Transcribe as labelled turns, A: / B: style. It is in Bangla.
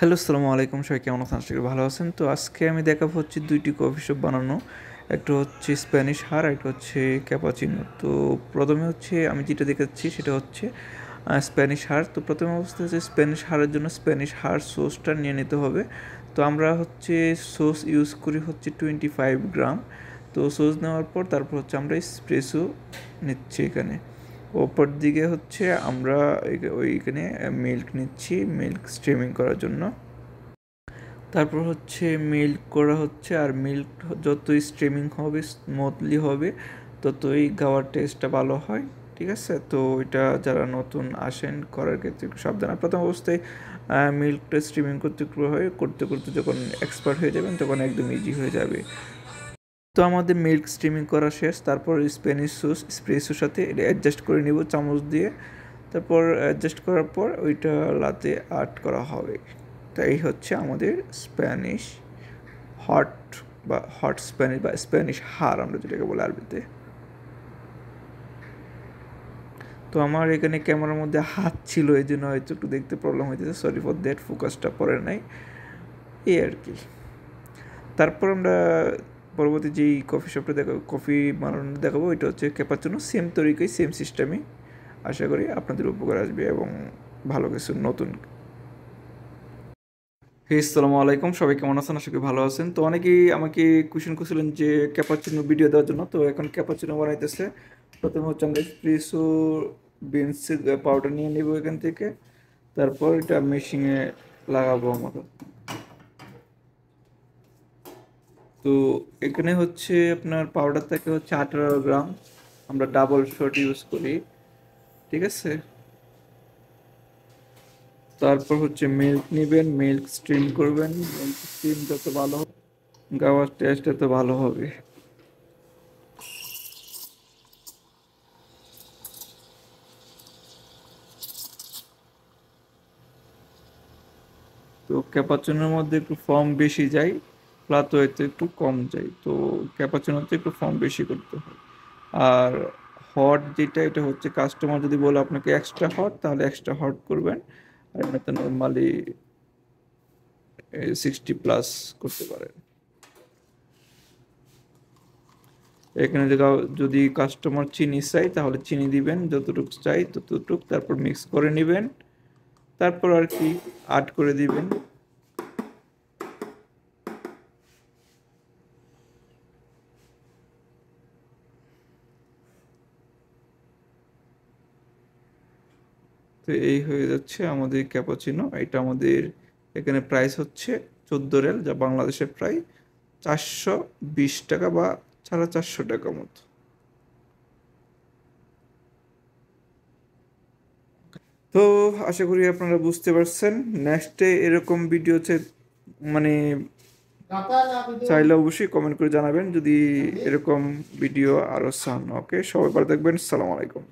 A: হ্যালো, আসসালামু আলাইকুম। সবাই কেমন আছেন? আশা করি ভালো আছেন। তো আজকে আমি দেখাবো হচ্ছে ২ টি কফি শপ বানানো। একটা হচ্ছে স্প্যানিশ হার, একটা হচ্ছে ক্যাপাচিনো। তো ১ম এ হচ্ছে আমি যেটা দেখাচ্ছি সেটা হচ্ছে স্প্যানিশ হার। তো প্রথম অবস্থায় হচ্ছে স্প্যানিশ হারের জন্য স্প্যানিশ হার সসটা নিয়ে নিতে হবে। তো আমরা হচ্ছে সস ইউজ করি হচ্ছে 25 গ্রাম। তো সস নেওয়ার পর তারপর হচ্ছে আমরা এসপ্রেসো নিচ্ছি এখানে। ওপর দিকে হচ্ছে আমরা ওইখানে মিল্ক নিচ্ছি, মিল্ক স্ট্রিমিং করার জন্য। তারপর হচ্ছে মিল্ক করা হচ্ছে, আর মিল্ক যতই স্ট্রিমিং হবে, স্মুথলি হবে, ততই গাওয়ার টেস্টটা ভালো হয়। ঠিক আছে? তো এটা যারা নতুন আসেন করার ক্ষেত্রে একটু সাবধান। আর প্রথম অবস্থায় মিল্কটা স্ট্রিমিং করতে একটু হয়, করতে করতে যখন এক্সপার্ট হয়ে যাবেন তখন একদম ইজি হয়ে যাবে। তো আমাদের মিল্ক স্ট্রিমিং করা শেষ। তারপর স্প্যানিশ সস স্প্রেসোর সাথে এটা অ্যাডজাস্ট করে নিব চামচ দিয়ে। তারপর অ্যাডজাস্ট করার পর ওইটা লাতে আড করা হবে। তো এই হচ্ছে আমাদের স্প্যানিশ হট বা হট স্প্যানিশ বা স্প্যানিশ হার আমরা যেটাকে বলি আরবিতে। তো আমার এখানে ক্যামেরার মধ্যে হাত ছিল, এই জন্য হয়তো একটু দেখতে প্রবলেম হইতেছে, সরি ফর দ্যাট, ফোকাসটা পড়ে নাই, এই আর কি। তারপর আমরা পরবর্তী যেই কফি শপটা দেখাবো, কফি বানানো দেখাবো, ওইটা হচ্ছে ক্যাপাচিনো। সেম তরিকায়, সেম সিস্টেমে। আশা করি আপনাদের উপকার আসবে এবং ভালো কিছু নতুন। হে, আসসালামু আলাইকুম। সবাই কেমন আছেন? আশা করি ভালো আছেন। তো অনেকেই আমাকে কোয়েশ্চেন করছিলেন যে ক্যাপাচিনো ভিডিও দেওয়ার জন্য। তো এখন ক্যাপাচিনো বানাইতেছে। প্রথমে হচ্ছে আমরা এসপ্রেসো বিনসের পাউডার নিয়ে নেব এখান থেকে। তারপর এটা মেশিনে লাগাবো আমরা। তো এখানে হচ্ছে আপনার পাউডার থাকে হচ্ছে 18 গ্রাম। আমরা ডাবল শট ইউজ করি। ঠিক আছে? তারপর হচ্ছে মিল্ক নেবেন, মিল্ক স্ট্রিম করবেন। মিল্ক স্ট্রিম যত ভালো হবে, গাওয়ার টেস্ট তত ভালো হবে। তো ক্যাপাচিনোর মধ্যে একটু ফর্ম বেশি যায়, ফ্লাতোয়েতে একটু কম যায়। তো ক্যাপাচিনোতে একটু ফর্ম বেশি করতে হয়। আর হট যেটা, এটা হচ্ছে কাস্টমার যদি বলে আপনাকে এক্সট্রা হট, তাহলে এক্সট্রা হট করবেন। আর এমনিতে নর্মালি 60+ করতে পারেন। এখানে যদি কাস্টমার চিনি চাই তাহলে চিনি দিবেন যতটুকু চাই ততটুকু, তারপর মিক্স করে নেবেন। তারপর আর কি আড করে দিবেন। তো এই হয়ে যাচ্ছে আমাদের ক্যাপাচিনো। এটা আমাদের এখানে প্রাইস হচ্ছে 14 রিয়াল, যা বাংলাদেশের প্রায় 420 টাকা বা 450 টাকা মতো। তো আশা করি আপনারা বুঝতে পারছেন। নেক্সটে এরকম ভিডিও হচ্ছে, মানে চাইলে অবশ্যই কমেন্ট করে জানাবেন যদি এরকম ভিডিও আরও চান। ওকে, সবাই ভালো থাকবেন। সালাম আলাইকুম।